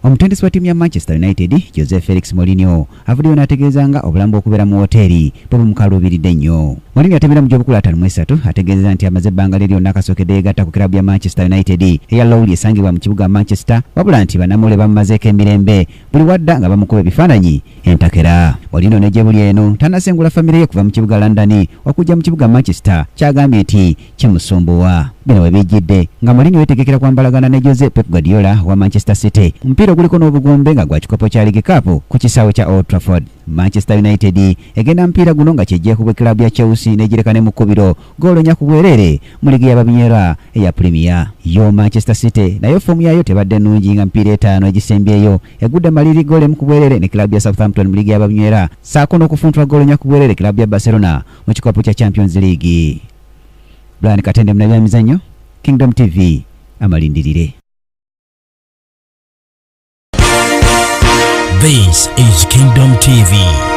Omutendesi wa timu ya Manchester United Jose Felix Mourinho avuddeyo n'ategeezanga obulambu okubeera mu woteeri bwe bumukaluubiridde nnyo. Mourinho atemera mu gy'obukulu 53 ategeezezza nti amaze ebbanga lye lyonna akasookedde yeegatta ku kiraabu ya Manchester United eya Lowry esangibwa mu kibuga Manchester, wabula nti bannamule bamumazeeko emirembe buli wadda nga bamukuba ebifaananyi entakera. Mourinho ne gye buli eno tannasengula famire ye kuva mu kibuga London okujja mu kibuga Manchester kyagambye nti kimusumbuwa. Bino we bijjidde nga Mourinho yeetegekera kwambalagana ne Jose Pep Guardiola wa Manchester City. Omupiira oguliko n'obugombe nga gwa kikopo kya League Cup ku kisaawe kya Old Trafford. Manchester United egenda mpira guno nga kyejjeeko bwe kilabu ya Chelsea n'egireka ne mu kkubiro goolo nyaku bwerere mu ligi y'ababinyera eya Premier. Yo Manchester City nayo foomu yayo tebadde nnungi nga mpira etaano egisembyeyo egudde maliri goolo emu ku bwerere ne kilabu ya Southampton mu ligi y'ababinyera, saako n'okufuntwa goolo nyaku bwerere kilabu ya Barcelona mu kikopo kya Champions League. Brian Katende mu by'emizannyo, Kingdom TV amalindirire. This is Kingdom TV.